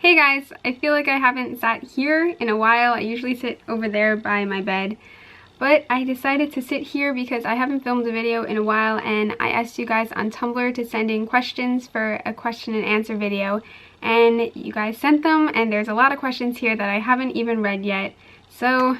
Hey guys, I feel like I haven't sat here in a while. I usually sit over there by my bed, but I decided to sit here because I haven't filmed a video in a while, and I asked you guys on Tumblr to send in questions for a question and answer video, and you guys sent them, and there's a lot of questions here that I haven't even read yet, so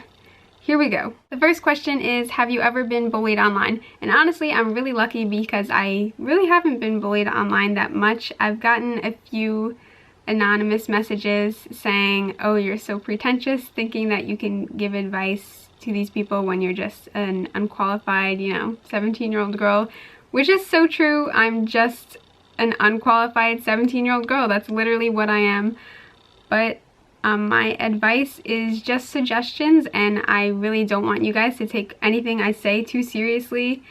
here we go. The first question is, have you ever been bullied online? And honestly, I'm really lucky because I really haven't been bullied online that much. I've gotten a few anonymous messages saying, oh, you're so pretentious, thinking that you can give advice to these people when you're just an unqualified, 17-year-old girl, which is so true. I'm just an unqualified 17-year-old girl. That's literally what I am. But my advice is just suggestions, and I really don't want you guys to take anything I say too seriously.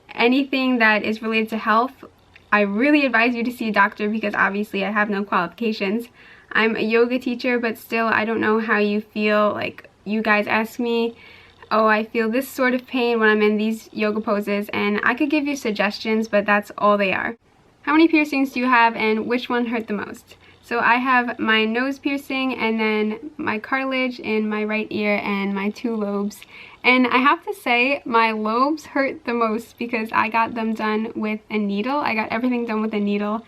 Anything that is related to health, I really advise you to see a doctor because obviously I have no qualifications. I'm a yoga teacher, but still I don't know how you feel. Like, you guys ask me, oh, I feel this sort of pain when I'm in these yoga poses, and I could give you suggestions, but that's all they are. How many piercings do you have, and which one hurt the most? So I have my nose piercing, and then my cartilage in my right ear, and my 2 lobes. And I have to say, my lobes hurt the most because I got them done with a needle. I got everything done with a needle.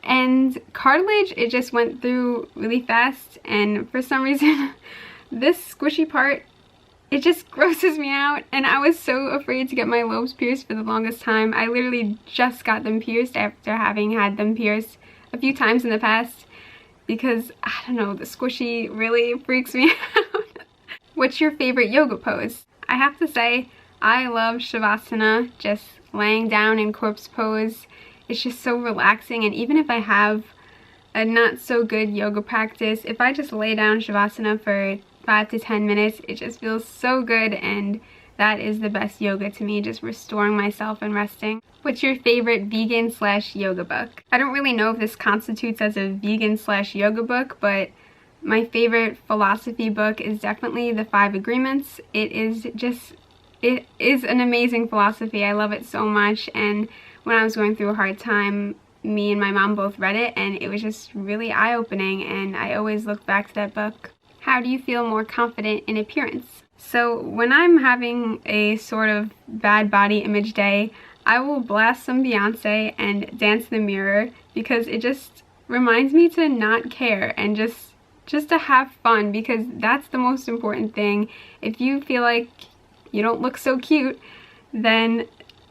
And cartilage, it just went through really fast, and for some reason, this squishy part, it just grosses me out, and I was so afraid to get my lobes pierced for the longest time. I literally just got them pierced after having had them pierced a few times in the past because, I don't know, the squishy really freaks me out. What's your favorite yoga pose? I have to say, I love Shavasana, just laying down in corpse pose. It's just so relaxing, and even if I have a not so good yoga practice, if I just lay down Shavasana for 5 to 10 minutes, it just feels so good, and that is the best yoga to me, just restoring myself and resting. What's your favorite vegan/yoga book? I don't really know if this constitutes as a vegan/yoga book, but my favorite philosophy book is definitely The 5 Agreements. It is an amazing philosophy. I love it so much, and when I was going through a hard time, me and my mom both read it, and it was just really eye-opening, and I always look back to that book. How do you feel more confident in appearance? So when I'm having a sort of bad body image day, I will blast some Beyonce and dance in the mirror because it just reminds me to not care and just to have fun, because that's the most important thing. If you feel like you don't look so cute, then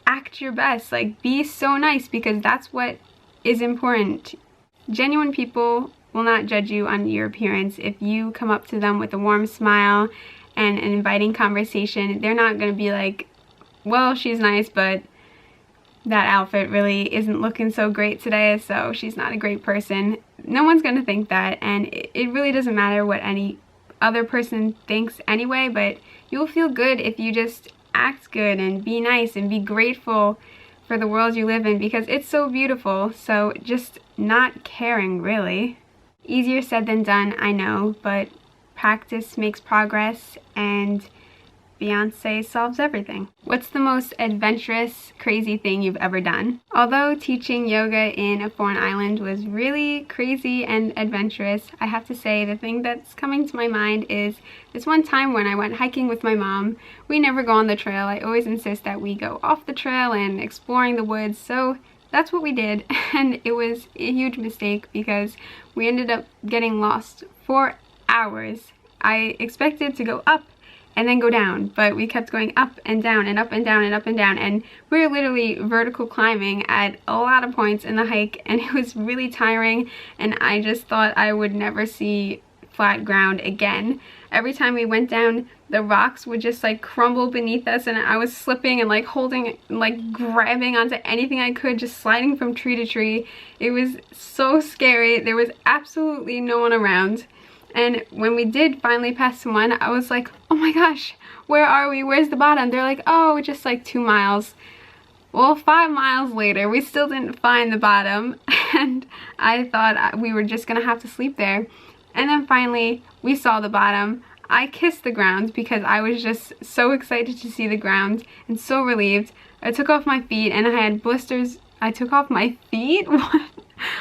act your best. Like, be so nice, because that's what is important. Genuine people will not judge you on your appearance. If you come up to them with a warm smile and an inviting conversation, they're not going to be like, well, she's nice, but that outfit really isn't looking so great today, so she's not a great person. No one's going to think that, and it really doesn't matter what any other person thinks anyway, but you'll feel good if you just act good and be nice and be grateful for the world you live in, because it's so beautiful. So just not caring, really. Easier said than done, I know, but practice makes progress, and Beyonce solves everything. What's the most adventurous, crazy thing you've ever done? Although teaching yoga in a foreign island was really crazy and adventurous, I have to say the thing that's coming to my mind is this one time when I went hiking with my mom. We never go on the trail. I always insist that we go off the trail and exploring the woods, so that's what we did, and it was a huge mistake because we ended up getting lost for hours. I expected to go up and then go down, but we kept going up and down and up and down and up and down, and we were literally vertical climbing at a lot of points in the hike, and it was really tiring, and I just thought I would never see flat ground again. Every time we went down, the rocks would just like crumble beneath us, and I was slipping and like holding, like grabbing onto anything I could, just sliding from tree to tree. It was so scary. There was absolutely no one around. And when we did finally pass someone, I was like, oh my gosh, where are we? Where's the bottom? They're like, oh, just like 2 miles. Well, 5 miles later, we still didn't find the bottom, and I thought we were just gonna have to sleep there. And then finally, we saw the bottom. I kissed the ground because I was just so excited to see the ground and so relieved. I took off my feet, and I had blisters I took off my feet.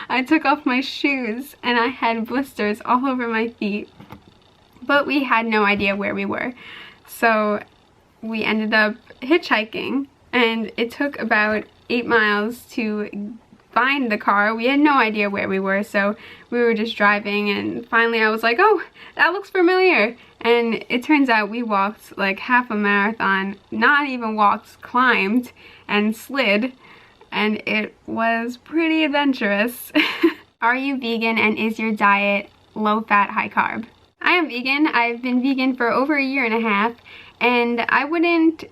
I took off my shoes and I had blisters all over my feet. But we had no idea where we were. So we ended up hitchhiking, and it took about 8 miles to find the car. We had no idea where we were, so we were just driving, and finally I was like, oh, that looks familiar. And it turns out we walked like half a marathon, not even walked, climbed and slid, and it was pretty adventurous. Are you vegan, and is your diet low fat, high carb? I am vegan. I've been vegan for over 1.5 years, and I wouldn't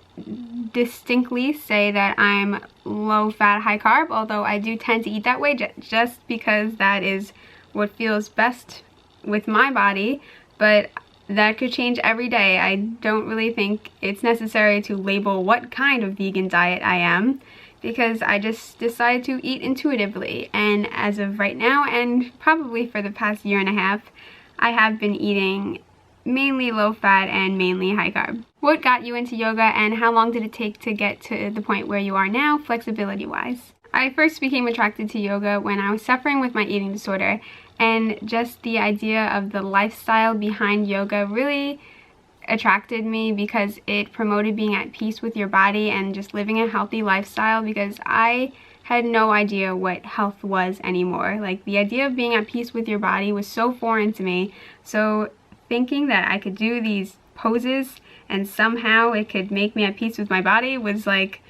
distinctly say that I'm low fat, high carb, although I do tend to eat that way just because that is what feels best with my body, but that could change every day. I don't really think it's necessary to label what kind of vegan diet I am, because I just decided to eat intuitively, and as of right now, and probably for the past 1.5 years, I have been eating mainly low fat and mainly high carb. What got you into yoga, and how long did it take to get to the point where you are now, flexibility wise? I first became attracted to yoga when I was suffering with my eating disorder, and just the idea of the lifestyle behind yoga really attracted me because it promoted being at peace with your body and just living a healthy lifestyle, because I had no idea what health was anymore. Like, the idea of being at peace with your body was so foreign to me. So thinking that I could do these poses and somehow it could make me at peace with my body was like,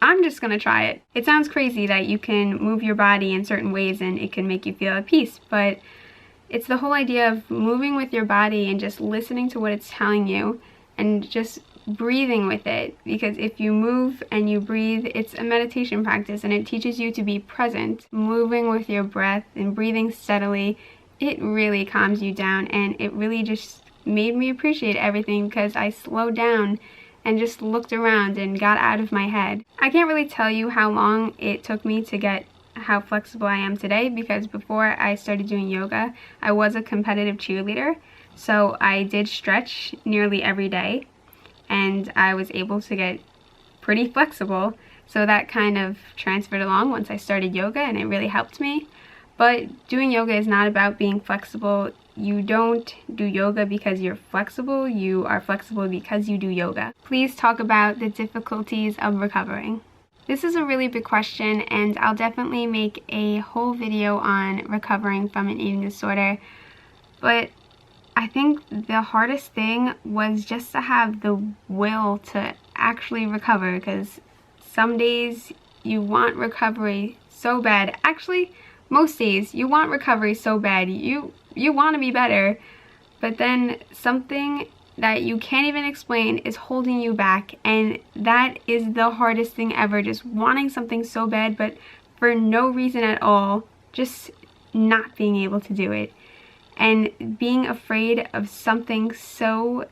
I'm just gonna try it. It sounds crazy that you can move your body in certain ways and it can make you feel at peace, but it's the whole idea of moving with your body and just listening to what it's telling you and just breathing with it, because if you move and you breathe, it's a meditation practice and it teaches you to be present. Moving with your breath and breathing steadily, it really calms you down, and it really just made me appreciate everything because I slowed down and just looked around and got out of my head. I can't really tell you how long it took me to get how flexible I am today, because before I started doing yoga, I was a competitive cheerleader, so I did stretch nearly every day, and I was able to get pretty flexible, so that kind of transferred along once I started yoga, and it really helped me. But doing yoga is not about being flexible. You don't do yoga because you're flexible, you are flexible because you do yoga. Please talk about the difficulties of recovering. This is a really big question, and I'll definitely make a whole video on recovering from an eating disorder, but I think the hardest thing was just to have the will to actually recover, because some days you want recovery so bad. Actually, most days you want recovery so bad. You want to be better, but then something that you can't even explain is holding you back, and that is the hardest thing ever. Just wanting something so bad, but for no reason at all, just not being able to do it. And being afraid of something so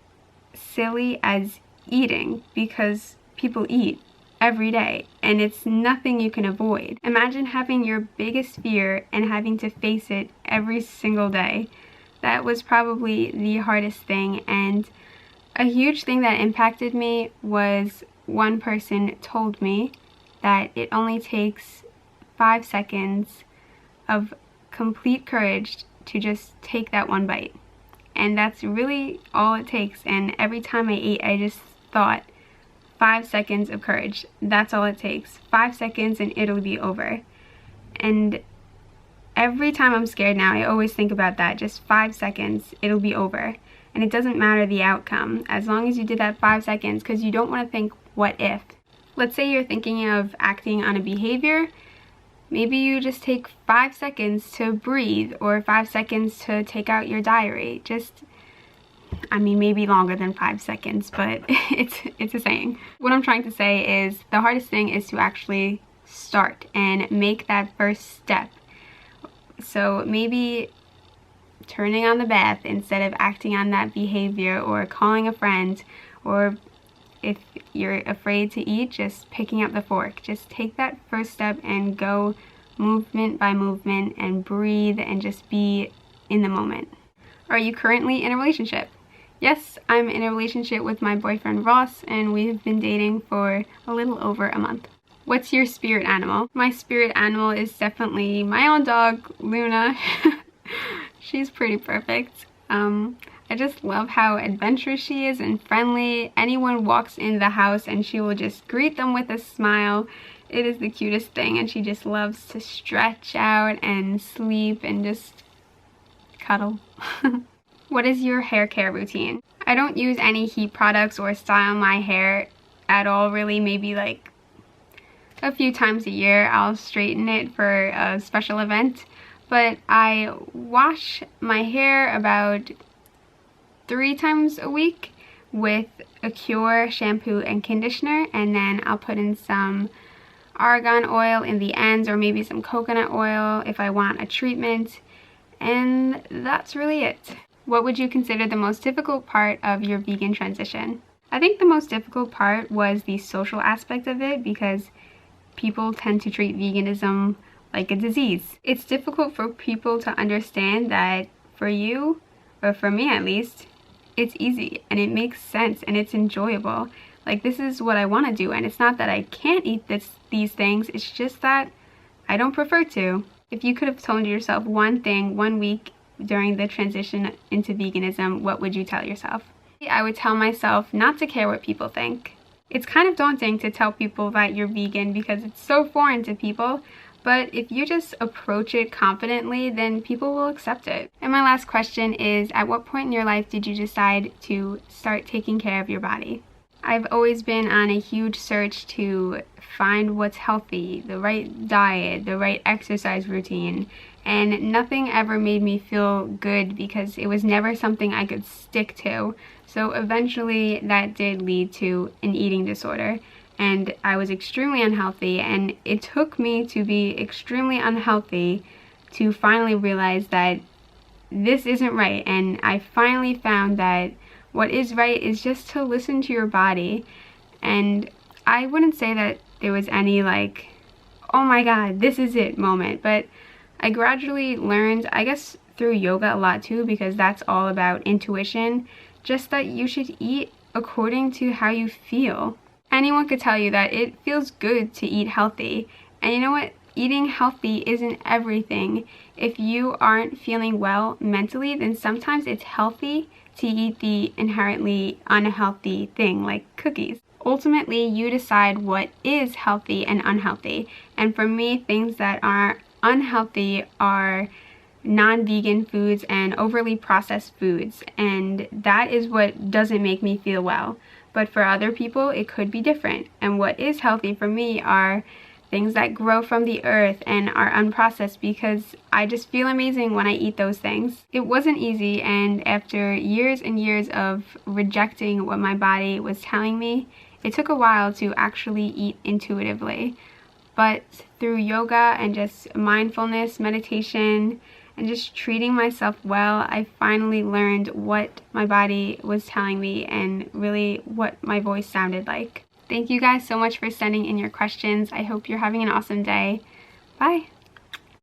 silly as eating, because people eat every day and it's nothing you can avoid. Imagine having your biggest fear and having to face it every single day. That was probably the hardest thing, and a huge thing that impacted me was one person told me that it only takes 5 seconds of complete courage to just take that one bite, and that's really all it takes. And every time I ate, I just thought, 5 seconds of courage, that's all it takes. 5 seconds and it'll be over. And every time I'm scared now, I always think about that. Just 5 seconds, it'll be over. And it doesn't matter the outcome, as long as you did that 5 seconds, because you don't want to think, what if? Let's say you're thinking of acting on a behavior. Maybe you just take 5 seconds to breathe, or 5 seconds to take out your diary. Just, I mean, maybe longer than 5 seconds, but it's a saying. What I'm trying to say is the hardest thing is to actually start and make that first step. So maybe turning on the bath instead of acting on that behavior, or calling a friend, or if you're afraid to eat, just picking up the fork. Just take that first step and go movement by movement and breathe and just be in the moment. Are you currently in a relationship? Yes, I'm in a relationship with my boyfriend Ross, and we've been dating for a little over a month. What's your spirit animal? My spirit animal is definitely my own dog, Luna. She's pretty perfect. I just love how adventurous she is and friendly. Anyone walks in the house and she will just greet them with a smile. It is the cutest thing, and she just loves to stretch out and sleep and just cuddle. What is your hair care routine? I don't use any heat products or style my hair at all, really. Maybe like a few times a year I'll straighten it for a special event, but I wash my hair about 3 times a week with a Cure shampoo and conditioner, and then I'll put in some argan oil in the ends, or maybe some coconut oil if I want a treatment, and that's really it. What would you consider the most difficult part of your vegan transition? I think the most difficult part was the social aspect of it, because people tend to treat veganism like a disease. It's difficult for people to understand that for you, or for me at least, it's easy and it makes sense and it's enjoyable. Like, this is what I want to do, and it's not that I can't eat these things, it's just that I don't prefer to. If you could have told yourself one thing 1 week during the transition into veganism, what would you tell yourself? I would tell myself not to care what people think. It's kind of daunting to tell people that you're vegan because it's so foreign to people, but if you just approach it confidently, then people will accept it. And my last question is, at what point in your life did you decide to start taking care of your body? I've always been on a huge search to find what's healthy, the right diet, the right exercise routine, and nothing ever made me feel good because it was never something I could stick to. So eventually that did lead to an eating disorder, and I was extremely unhealthy, and it took me to be extremely unhealthy to finally realize that this isn't right. And I finally found that what is right is just to listen to your body. And I wouldn't say that there was any like, oh my god, this is it moment, but I gradually learned, I guess through yoga a lot too, because that's all about intuition, just that you should eat according to how you feel. Anyone could tell you that it feels good to eat healthy, and you know what? Eating healthy isn't everything. If you aren't feeling well mentally, then sometimes it's healthy to eat the inherently unhealthy thing like cookies. Ultimately, you decide what is healthy and unhealthy, and for me, things that are unhealthy are non-vegan foods and overly processed foods, and that is what doesn't make me feel well. But for other people, it could be different, and what is healthy for me are things that grow from the earth and are unprocessed, because I just feel amazing when I eat those things. It wasn't easy, and after years and years of rejecting what my body was telling me, it took a while to actually eat intuitively. But through yoga and just mindfulness, meditation, and just treating myself well, I finally learned what my body was telling me and really what my voice sounded like. Thank you guys so much for sending in your questions. I hope you're having an awesome day. Bye!